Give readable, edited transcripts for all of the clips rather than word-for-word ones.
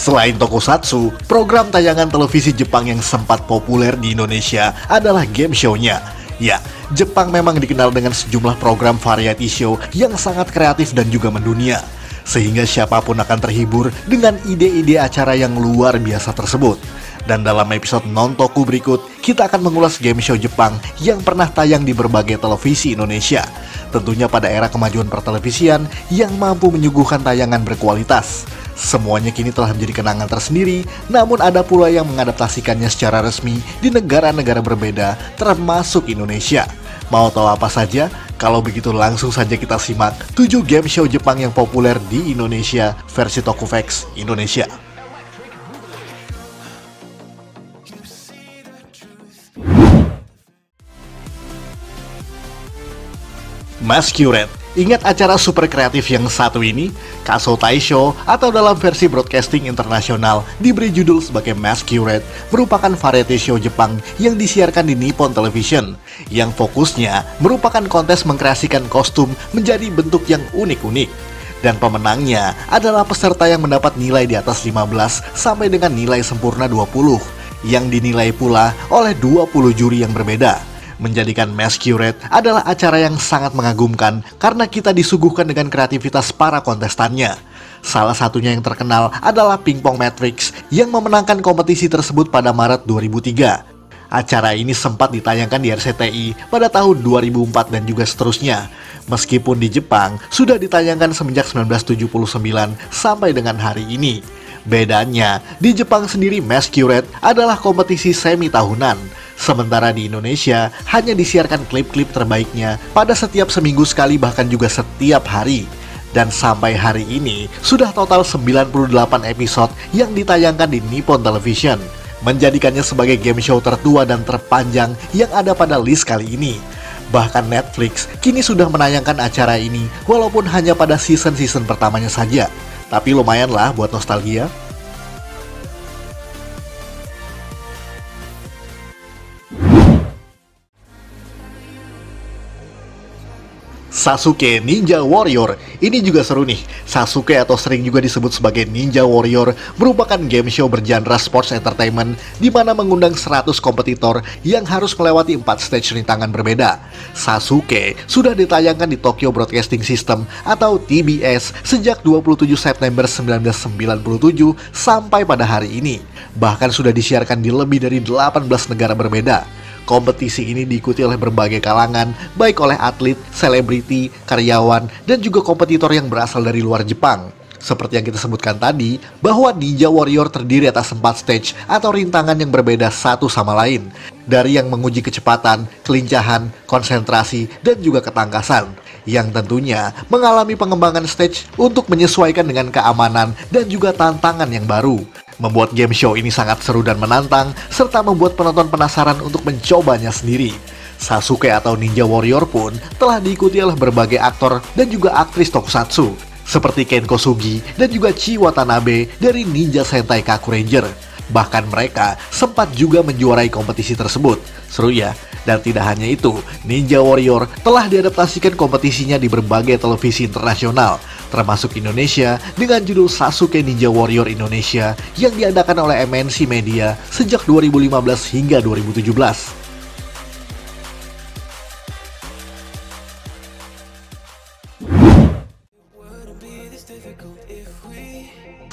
Selain tokusatsu, program tayangan televisi Jepang yang sempat populer di Indonesia adalah game show-nya. Ya, Jepang memang dikenal dengan sejumlah program variety show yang sangat kreatif dan juga mendunia, sehingga siapapun akan terhibur dengan ide-ide acara yang luar biasa tersebut. Dan dalam episode non-toku berikut, kita akan mengulas game show Jepang yang pernah tayang di berbagai televisi Indonesia. Tentunya pada era kemajuan pertelevisian yang mampu menyuguhkan tayangan berkualitas. Semuanya kini telah menjadi kenangan tersendiri, namun ada pula yang mengadaptasikannya secara resmi di negara-negara berbeda, termasuk Indonesia. Mau tahu apa saja? Kalau begitu langsung saja kita simak 7 game show Jepang yang populer di Indonesia versi Tokufax Indonesia. Masquerade. Ingat acara super kreatif yang satu ini? Kaso Taisho atau dalam versi broadcasting internasional diberi judul sebagai Masquerade merupakan variety show Jepang yang disiarkan di Nippon Television yang fokusnya merupakan kontes mengkreasikan kostum menjadi bentuk yang unik-unik. Dan pemenangnya adalah peserta yang mendapat nilai di atas 15 sampai dengan nilai sempurna 20 yang dinilai pula oleh 20 juri yang berbeda. Menjadikan Masquerade adalah acara yang sangat mengagumkan karena kita disuguhkan dengan kreativitas para kontestannya. Salah satunya yang terkenal adalah Pingpong Matrix yang memenangkan kompetisi tersebut pada Maret 2003. Acara ini sempat ditayangkan di RCTI pada tahun 2004 dan juga seterusnya. Meskipun di Jepang sudah ditayangkan semenjak 1979 sampai dengan hari ini. Bedanya, di Jepang sendiri Masquerade adalah kompetisi semi tahunan. Sementara di Indonesia hanya disiarkan klip-klip terbaiknya pada setiap seminggu sekali bahkan juga setiap hari. Dan sampai hari ini sudah total 98 episode yang ditayangkan di Nippon Television, menjadikannya sebagai game show tertua dan terpanjang yang ada pada list kali ini. Bahkan Netflix kini sudah menayangkan acara ini walaupun hanya pada season-season pertamanya saja. Tapi lumayanlah buat nostalgia. Sasuke Ninja Warrior. Ini juga seru nih. Sasuke atau sering juga disebut sebagai Ninja Warrior merupakan game show bergenre sports entertainment di mana mengundang 100 kompetitor yang harus melewati 4 stage rintangan berbeda. Sasuke sudah ditayangkan di Tokyo Broadcasting System atau TBS sejak 27 September 1997 sampai pada hari ini. Bahkan sudah disiarkan di lebih dari 18 negara berbeda. Kompetisi ini diikuti oleh berbagai kalangan, baik oleh atlet, selebriti, karyawan, dan juga kompetitor yang berasal dari luar Jepang. Seperti yang kita sebutkan tadi, bahwa Ninja Warrior terdiri atas 4 stage atau rintangan yang berbeda satu sama lain. Dari yang menguji kecepatan, kelincahan, konsentrasi, dan juga ketangkasan. Yang tentunya mengalami pengembangan stage untuk menyesuaikan dengan keamanan dan juga tantangan yang baru. Membuat game show ini sangat seru dan menantang, serta membuat penonton penasaran untuk mencobanya sendiri. Sasuke atau Ninja Warrior pun telah diikuti oleh berbagai aktor dan juga aktris tokusatsu, seperti Ken Kosugi dan juga Chi Watanabe dari Ninja Sentai Kaku Ranger. Bahkan mereka sempat juga menjuarai kompetisi tersebut. Seru ya? Dan tidak hanya itu, Ninja Warrior telah diadaptasikan kompetisinya di berbagai televisi internasional, termasuk Indonesia dengan judul Sasuke Ninja Warrior Indonesia yang diadakan oleh MNC Media sejak 2015 hingga 2017.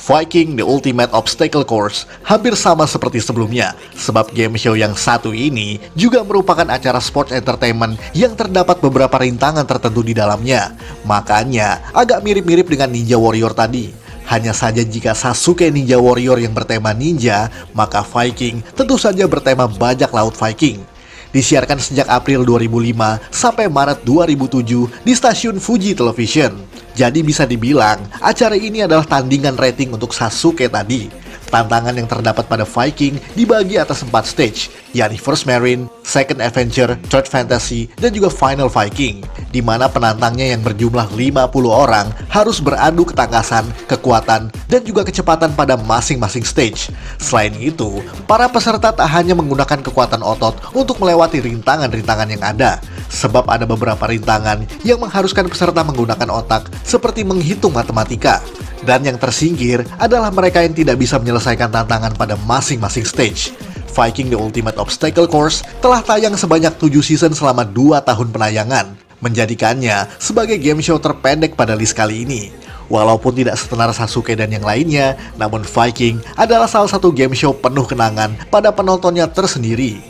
Viking The Ultimate Obstacle Course hampir sama seperti sebelumnya, sebab game show yang satu ini juga merupakan acara sports entertainment yang terdapat beberapa rintangan tertentu di dalamnya. Makanya agak mirip-mirip dengan Ninja Warrior tadi. Hanya saja jika Sasuke Ninja Warrior yang bertema ninja, maka Viking tentu saja bertema bajak laut Viking. Disiarkan sejak April 2005 sampai Maret 2007 di stasiun Fuji Television. Jadi bisa dibilang, acara ini adalah tandingan rating untuk Sasuke tadi. Tantangan yang terdapat pada Viking dibagi atas 4 stage, yakni First Marine, Second Adventure, Third Fantasy, dan juga Final Viking. di mana penantangnya yang berjumlah 50 orang harus beradu ketangkasan, kekuatan, dan juga kecepatan pada masing-masing stage. Selain itu, para peserta tak hanya menggunakan kekuatan otot untuk melewati rintangan-rintangan yang ada, sebab ada beberapa rintangan yang mengharuskan peserta menggunakan otak seperti menghitung matematika. Dan yang tersingkir adalah mereka yang tidak bisa menyelesaikan tantangan pada masing-masing stage. Viking The Ultimate Obstacle Course telah tayang sebanyak 7 season selama 2 tahun penayangan, menjadikannya sebagai game show terpendek pada list kali ini. Walaupun tidak setenar Sasuke dan yang lainnya, namun Viking adalah salah satu game show penuh kenangan pada penontonnya tersendiri.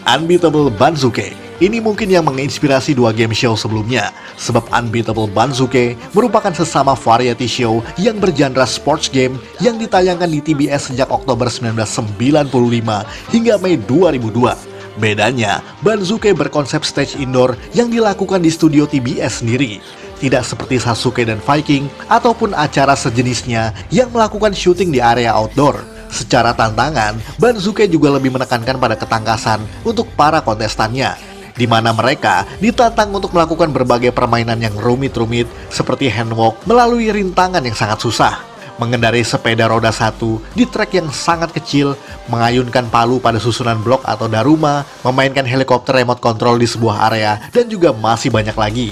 Unbeatable Banzuke. Ini mungkin yang menginspirasi 2 game show sebelumnya, sebab Unbeatable Banzuke merupakan sesama variety show yang bergenre sports game yang ditayangkan di TBS sejak Oktober 1995 hingga Mei 2002. Bedanya, Banzuke berkonsep stage indoor yang dilakukan di studio TBS sendiri. Tidak seperti Sasuke dan Viking ataupun acara sejenisnya yang melakukan syuting di area outdoor. Secara tantangan, Banzuke juga lebih menekankan pada ketangkasan untuk para kontestannya, di mana mereka ditantang untuk melakukan berbagai permainan yang rumit-rumit seperti handwalk melalui rintangan yang sangat susah, mengendarai sepeda roda 1 di trek yang sangat kecil, mengayunkan palu pada susunan blok atau daruma, memainkan helikopter remote control di sebuah area, dan juga masih banyak lagi.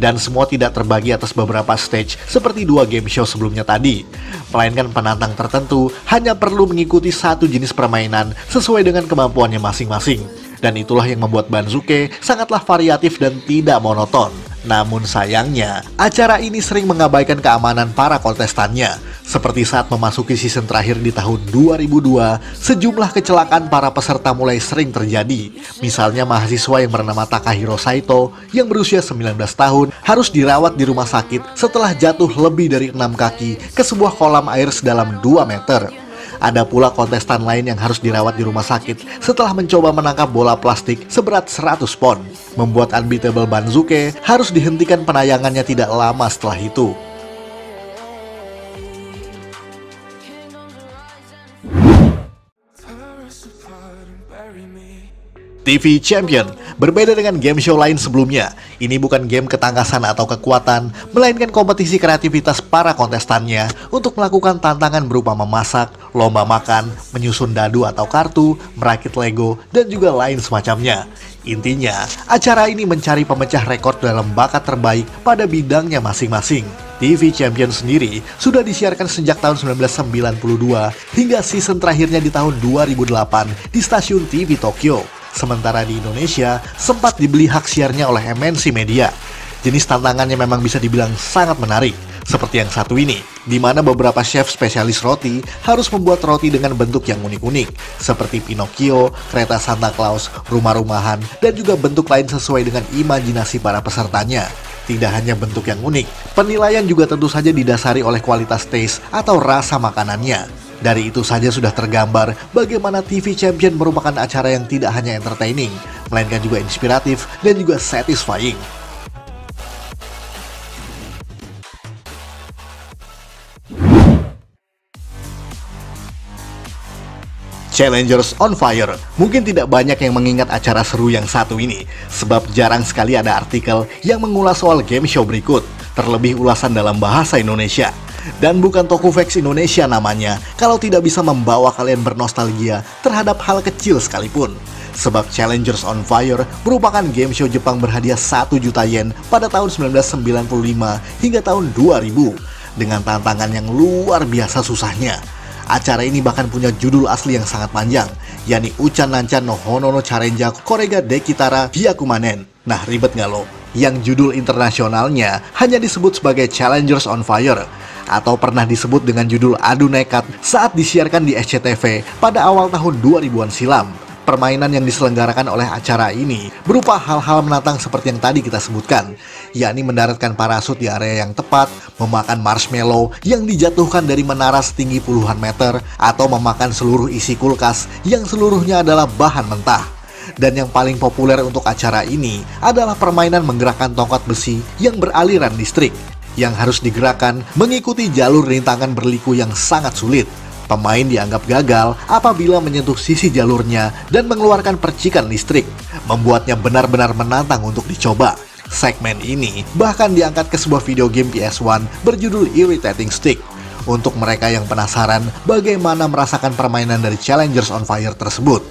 Dan semua tidak terbagi atas beberapa stage seperti 2 game show sebelumnya tadi, melainkan penantang tertentu hanya perlu mengikuti satu jenis permainan sesuai dengan kemampuannya masing-masing. Dan itulah yang membuat Banzuke sangatlah variatif dan tidak monoton. Namun sayangnya, acara ini sering mengabaikan keamanan para kontestannya. Seperti saat memasuki season terakhir di tahun 2002, sejumlah kecelakaan para peserta mulai sering terjadi. Misalnya mahasiswa yang bernama Takahiro Saito yang berusia 19 tahun harus dirawat di rumah sakit setelah jatuh lebih dari 6 kaki ke sebuah kolam air sedalam 2 meter. Ada pula kontestan lain yang harus dirawat di rumah sakit setelah mencoba menangkap bola plastik seberat 100 pon. Membuat Unbeatable Banzuke harus dihentikan penayangannya tidak lama setelah itu. TV Champion. Berbeda dengan game show lain sebelumnya, ini bukan game ketangkasan atau kekuatan, melainkan kompetisi kreativitas para kontestannya untuk melakukan tantangan berupa memasak, lomba makan, menyusun dadu atau kartu, merakit Lego, dan juga lain semacamnya. Intinya, acara ini mencari pemecah rekor dalam bakat terbaik pada bidangnya masing-masing. TV Champion sendiri sudah disiarkan sejak tahun 1992 hingga season terakhirnya di tahun 2008 di stasiun TV Tokyo. Sementara di Indonesia sempat dibeli hak siarnya oleh MNC Media. Jenis tantangannya memang bisa dibilang sangat menarik, seperti yang satu ini, di mana beberapa chef spesialis roti harus membuat roti dengan bentuk yang unik-unik, seperti Pinocchio, kereta Santa Claus, rumah-rumahan, dan juga bentuk lain sesuai dengan imajinasi para pesertanya. Tidak hanya bentuk yang unik, penilaian juga tentu saja didasari oleh kualitas taste atau rasa makanannya. Dari itu saja sudah tergambar bagaimana TV Champion merupakan acara yang tidak hanya entertaining, melainkan juga inspiratif dan juga satisfying. Challengers on Fire. Mungkin tidak banyak yang mengingat acara seru yang satu ini, sebab jarang sekali ada artikel yang mengulas soal game show berikut, terlebih ulasan dalam bahasa Indonesia. Dan bukan Tokuvex Indonesia namanya, kalau tidak bisa membawa kalian bernostalgia terhadap hal kecil sekalipun. Sebab Challengers on Fire merupakan game show Jepang berhadiah 1 juta yen pada tahun 1995 hingga tahun 2000, dengan tantangan yang luar biasa susahnya. Acara ini bahkan punya judul asli yang sangat panjang, yakni Uchan Nanchan no Hono no Charenja Korega Dekitara Hyakumanen. Nah, ribet nggak lo? Yang judul internasionalnya hanya disebut sebagai Challengers on Fire, atau pernah disebut dengan judul Adu Nekat saat disiarkan di SCTV pada awal tahun 2000-an silam. Permainan yang diselenggarakan oleh acara ini berupa hal-hal menantang seperti yang tadi kita sebutkan, yakni mendaratkan parasut di area yang tepat, memakan marshmallow yang dijatuhkan dari menara setinggi puluhan meter, atau memakan seluruh isi kulkas yang seluruhnya adalah bahan mentah. Dan yang paling populer untuk acara ini adalah permainan menggerakkan tongkat besi yang beraliran listrik. yang harus digerakkan mengikuti jalur rintangan berliku yang sangat sulit. Pemain dianggap gagal apabila menyentuh sisi jalurnya dan mengeluarkan percikan listrik, membuatnya benar-benar menantang untuk dicoba. Segmen ini bahkan diangkat ke sebuah video game PS1 berjudul Irritating Stick. Untuk mereka yang penasaran bagaimana merasakan permainan dari Challengers on Fire tersebut.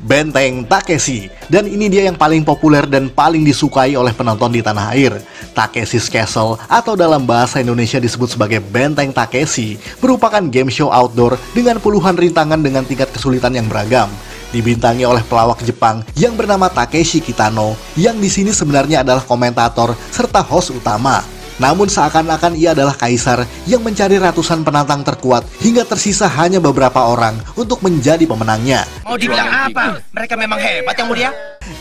Benteng Takeshi, dan ini dia yang paling populer dan paling disukai oleh penonton di tanah air. Takeshi's Castle, atau dalam bahasa Indonesia disebut sebagai Benteng Takeshi, merupakan game show outdoor dengan puluhan rintangan dengan tingkat kesulitan yang beragam. Dibintangi oleh pelawak Jepang yang bernama Takeshi Kitano, yang di sini sebenarnya adalah komentator serta host utama. Namun seakan-akan ia adalah kaisar yang mencari ratusan penantang terkuat hingga tersisa hanya beberapa orang untuk menjadi pemenangnya. Mau dibilang apa? Mereka memang hebat yang mulia.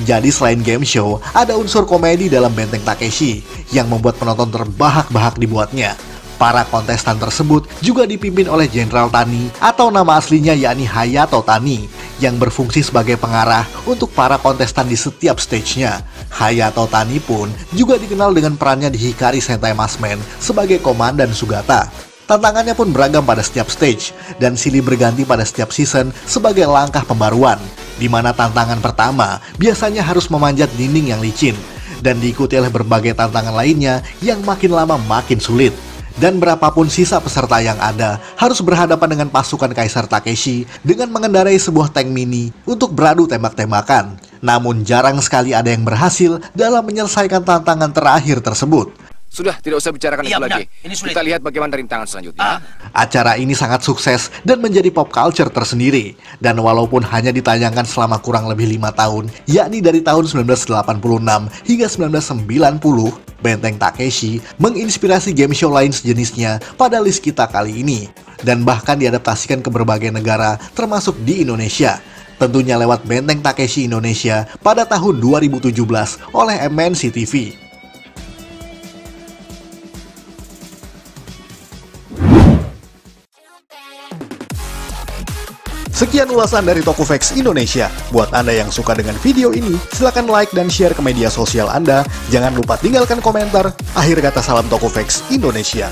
Jadi selain game show, ada unsur komedi dalam Benteng Takeshi yang membuat penonton terbahak-bahak dibuatnya. Para kontestan tersebut juga dipimpin oleh Jenderal Tani atau nama aslinya yakni Hayato Tani yang berfungsi sebagai pengarah untuk para kontestan di setiap stage-nya. Hayato Tani pun juga dikenal dengan perannya di Hikari Sentai Maskman sebagai Komandan Sugata. Tantangannya pun beragam pada setiap stage dan silih berganti pada setiap season sebagai langkah pembaruan, di mana tantangan pertama biasanya harus memanjat dinding yang licin dan diikuti oleh berbagai tantangan lainnya yang makin lama makin sulit. Dan berapapun sisa peserta yang ada harus berhadapan dengan pasukan Kaisar Takeshi dengan mengendarai sebuah tank mini untuk beradu tembak-tembakan. Namun jarang sekali ada yang berhasil dalam menyelesaikan tantangan terakhir tersebut. Sudah, tidak usah bicarakan itu benar. lagi. Kita lihat bagaimana rintangan selanjutnya. Acara ini sangat sukses dan menjadi pop culture tersendiri. Dan walaupun hanya ditayangkan selama kurang lebih 5 tahun, yakni dari tahun 1986 hingga 1990, Benteng Takeshi menginspirasi game show lain sejenisnya pada list kita kali ini. Dan bahkan diadaptasikan ke berbagai negara, termasuk di Indonesia. Tentunya lewat Benteng Takeshi Indonesia pada tahun 2017 oleh MNC TV. Sekian ulasan dari Tokofax Indonesia. Buat Anda yang suka dengan video ini, silakan like dan share ke media sosial Anda. Jangan lupa tinggalkan komentar. Akhir kata salam Tokofax Indonesia.